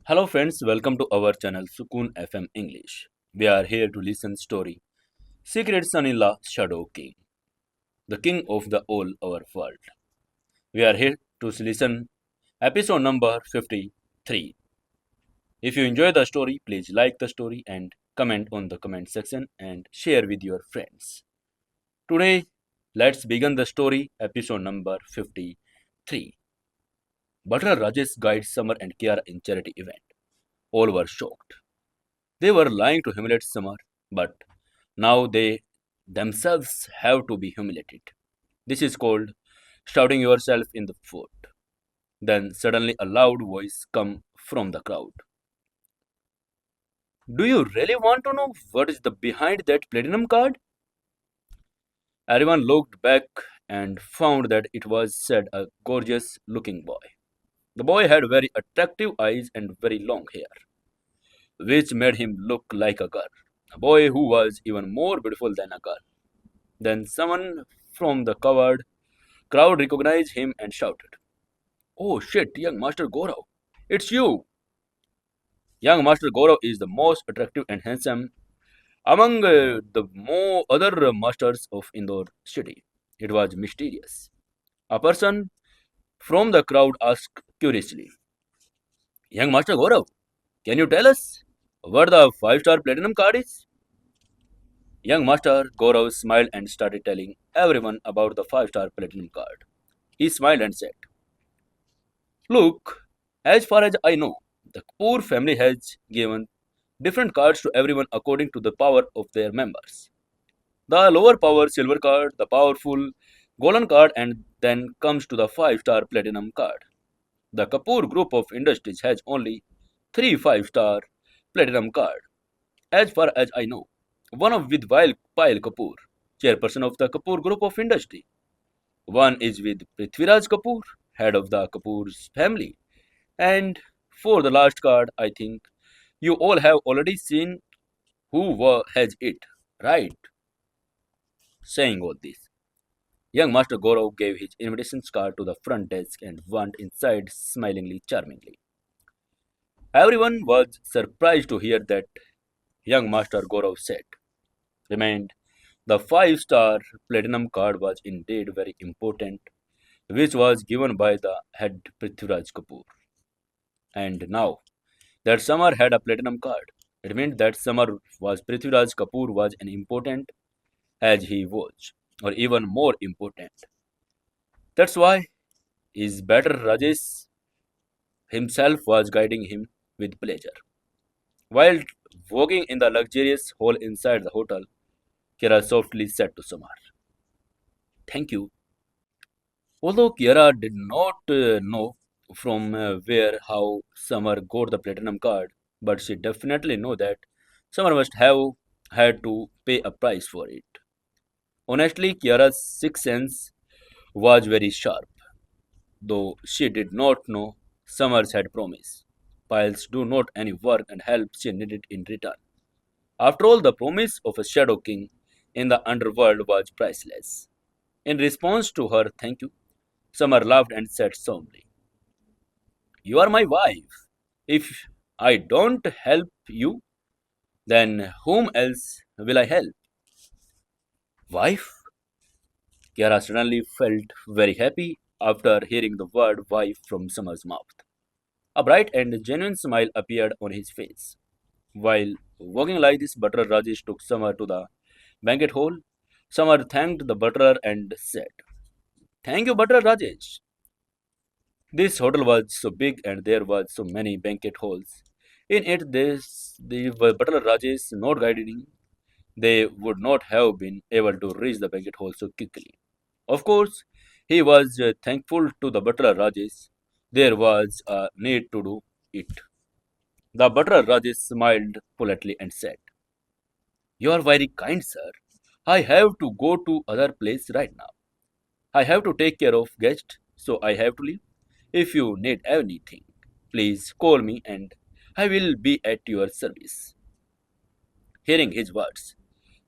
Hello friends, welcome to our channel Sukun FM English. We are here to listen story Secret Son-in-law Shadow King, the king of the all our world. We are here to listen episode number 53. If you enjoy the story, please like the story and comment on the comment section and share with your friends. Today, let's begin the story episode number 53. Butler Rajesh guides Samar and Kiara in charity event. All were shocked. They were lying to humiliate Samar, but now they themselves have to be humiliated. This is called shouting yourself in the foot. Then suddenly a loud voice come from the crowd. Do you really want to know what is the behind that platinum card? Everyone looked back and found that it was said a gorgeous looking boy. The boy had very attractive eyes and very long hair, which made him look like a girl. A boy who was even more beautiful than a girl. Then someone from the covered crowd recognized him and shouted, "Oh shit, young Master Gaurav, it's you!" Young Master Gaurav is the most attractive and handsome among the other masters of Indore city. It was mysterious. A person from the crowd asked curiously, "Young Master Gaurav, can you tell us what the five-star platinum card is?" Young Master Gaurav smiled and started telling everyone about the five-star platinum card. He smiled and said, "Look, as far as I know, the poor family has given different cards to everyone according to the power of their members. The lower power silver card, the powerful golden card, and then comes to the five-star platinum card. The Kapoor Group of Industries has only three five-star platinum card. As far as I know, one of with Pyle Kapoor, chairperson of the Kapoor Group of Industry. One is with Prithviraj Kapoor, head of the Kapoor's family. And for the last card, I think you all have already seen has it, right?" Saying all this, young Master Gaurav gave his invitation card to the front desk and went inside smilingly charmingly. Everyone was surprised to hear that young Master Gaurav said, remained, the five-star platinum card was indeed very important, which was given by the head Prithviraj Kapoor. And now that Samar had a platinum card, it meant that Samar was Prithviraj Kapoor was an important as he was, or even more important. That's why his better Rajesh himself was guiding him with pleasure. While walking in the luxurious hall inside the hotel, Kira softly said to Samar, "Thank you." Although Kiara did not know from where how Samar got the platinum card, but she definitely know that Samar must have had to pay a price for it. Honestly, Kiara's sixth sense was very sharp, though she did not know Summers had promised. Piles do not any work and help she needed in return. After all, the promise of a Shadow King in the underworld was priceless. In response to her thank you, Summer laughed and said solemnly, "You are my wife. If I don't help you, then whom else will I help?" Wife? Kiara suddenly felt very happy after hearing the word wife from Summer's mouth. A bright and genuine smile appeared on his face. While walking like this, Butler Rajesh took Summer to the banquet hall. Summer thanked the butler and said, "Thank you, Butler Rajesh." This hotel was so big and there was so many banquet halls. In it, the Butler Rajesh not guiding, they would not have been able to reach the banquet hall so quickly. Of course, he was thankful to the butler Rajesh. There was a need to do it. The butler Rajesh smiled politely and said, "You are very kind, sir. I have to go to other place right now. I have to take care of guests, so I have to leave. If you need anything, please call me and I will be at your service." Hearing his words,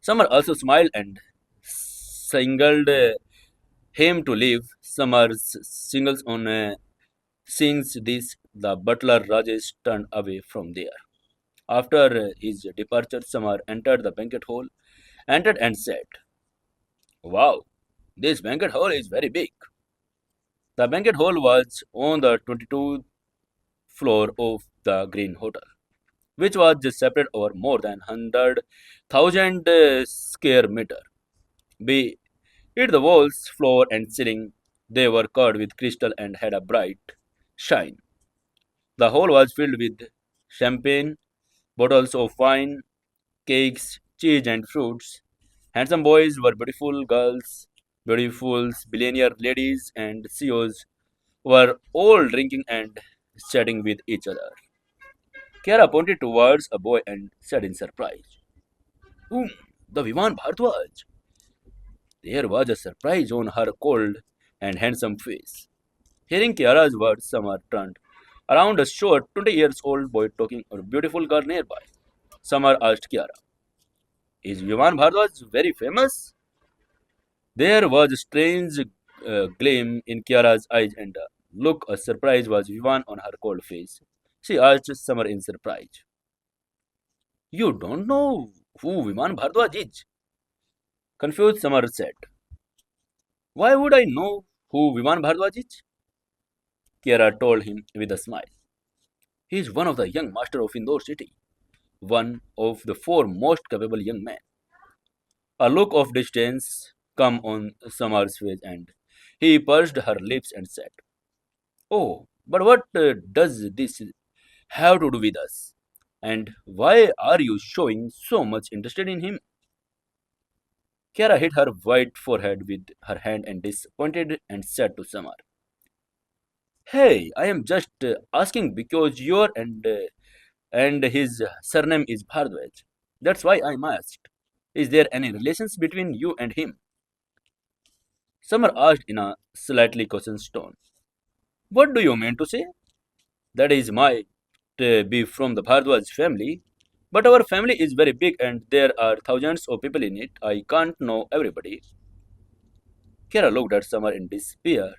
Summer also smiled and singled him to leave. Summer's singles on seeing this the butler Rajesh turned away from there. After his departure, Samar entered the banquet hall, entered and said, "Wow, this banquet hall is very big." The banquet hall was on the 22nd floor of the Green Hotel, which was just separate over more than 100,000 square meter. Be it the walls, floor, and ceiling, they were covered with crystal and had a bright shine. The hall was filled with champagne, bottles of wine, cakes, cheese, and fruits. Handsome boys were beautiful girls, beautiful billionaire ladies, and CEOs were all drinking and chatting with each other. Kiara pointed towards a boy and said in surprise, the Vivan Bhardwaj." There was a surprise on her cold and handsome face. Hearing Kiara's words, Samar turned around a short 20 years old boy talking to a beautiful girl nearby. Samar asked Kiara, "Is Vivan Bhardwaj very famous?" There was a strange gleam in Kiara's eyes and a look of surprise was Vivan on her cold face. She asked Samar in surprise, "You don't know who Viman Bhardwaj is?" Confused Samar said, "Why would I know who Viman Bhardwaj is?" Kiara told him with a smile. "He is one of the young master of Indore city, one of the four most capable young men." A look of disdain came on Samar's face and he pursed her lips and said, "Oh, but what does this have to do with us? And why are you showing so much interest in him?" Kiara hit her white forehead with her hand and disappointed and said to Samar, "Hey, I am just asking because your and his surname is Bhardwaj. That's why I'm asked. Is there any relations between you and him?" Samar asked in a slightly cautious tone. "What do you mean to say? That is might be from the Bhardwaj family, but our family is very big and there are thousands of people in it. I can't know everybody." Kira looked at Samar in despair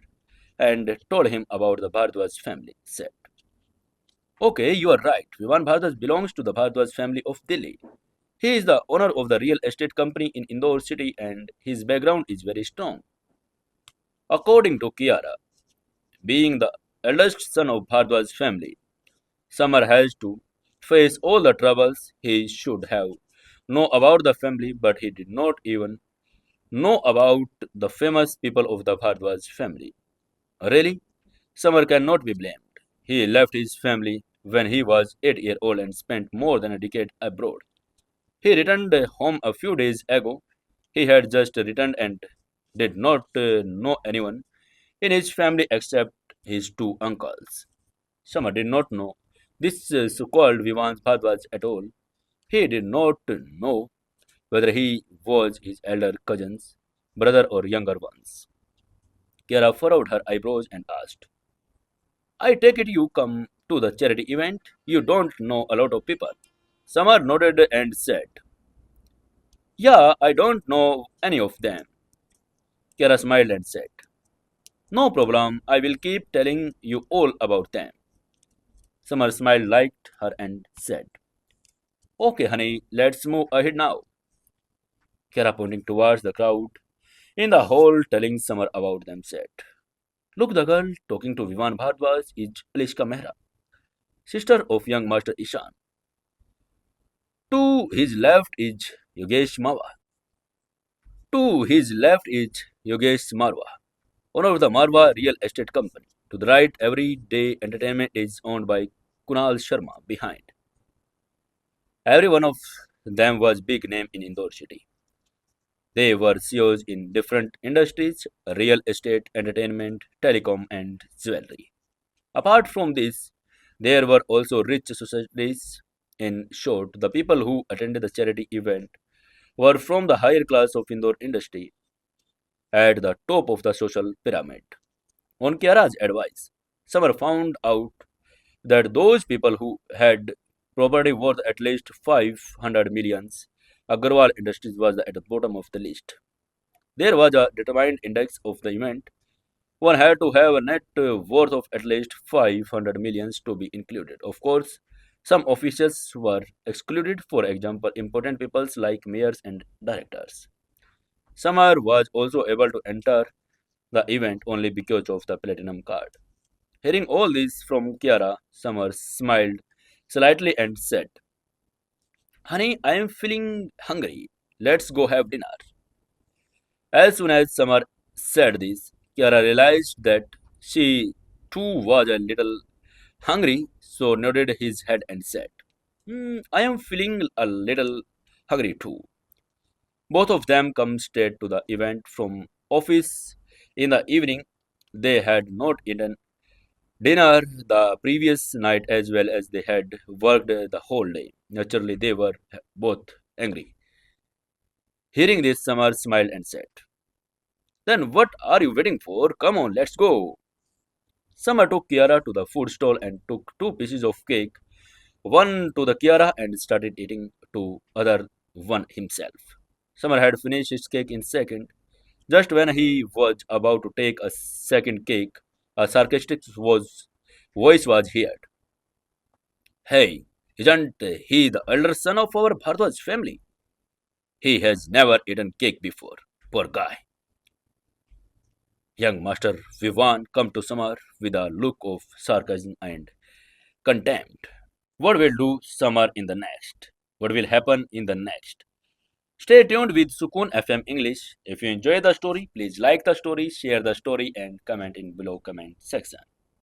and told him about the Bhardwaj family. Said, "Okay, you are right. Vivan Bhardwaj belongs to the Bhardwaj family of Delhi. He is the owner of the real estate company in Indore city and his background is very strong." According to Kiara, being the eldest son of Bhardwaj family, Samar has to face all the troubles he should have know about the family, but he did not even know about the famous people of the Bhardwaj family. Really, Samar cannot be blamed. He left his family when he was 8 years old and spent more than a decade abroad. He returned home a few days ago. He had just returned and did not know anyone in his family except his two uncles. Samar did not know this so-called Vivan Bhardwaj at all. He did not know whether he was his elder cousin's brother or younger ones. Kiara furrowed her eyebrows and asked, "I take it you come to the charity event? You don't know a lot of people." Samar nodded and said, "Yeah, I don't know any of them." Kiara smiled and said, "No problem, I will keep telling you all about them." Samar smiled, liked her, and said, "Okay, honey, let's move ahead now." Kiara, pointing towards the crowd in the hall, telling Samar about them, said, "Look, the girl talking to Vivan Bhardwaj is Alishka Mehra, sister of young Master Ishan. To his left is Yogesh Mawa. To his left is Yogesh Marwa, owner of the Marwa Real Estate Company. To the right, Everyday Entertainment is owned by Kunal Sharma. Behind, every one of them was big name in Indore city. They were CEOs in different industries: real estate, entertainment, telecom, and jewelry. Apart from this, there were also rich societies. In short, the people who attended the charity event were from the higher class of Indore industry at the top of the social pyramid. On Kiara's advice, Samar found out that those people who had property worth at least 500 millions, Agarwal Industries was at the bottom of the list. There was a determined index of the event. one had to have a net worth of at least 500 millions to be included. Of course, some officials were excluded, for example, important peoples like mayors and directors. Samar was also able to enter the event only because of the platinum card. Hearing all this from Kiara, Samar smiled slightly and said, "Honey, I am feeling hungry. Let's go have dinner." As soon as Samar said this, Kiara realized that she too was a little hungry, so nodded his head and said, I am feeling a little hungry too. Both of them come straight to the event from office in the evening. They had not eaten dinner the previous night as well as they had worked the whole day. Naturally, they were both angry. Hearing this, Samar smiled and said, "Then what are you waiting for? Come on, let's go." Samar took Kiara to the food stall and took two pieces of cake, one to the Kiara and started eating to other one himself. Samar had finished his cake in second. Just when he was about to take a second cake, a sarcastic voice was heard. "Hey, isn't he the elder son of our Bhardwaj family? He has never eaten cake before. Poor guy." Young Master Vivaan come to Samar with a look of sarcasm and contempt. What will do Samar in the next? What will happen in the next? Stay tuned with Sukun FM English. If you enjoy the story, please like the story, share the story, and comment in below comment section.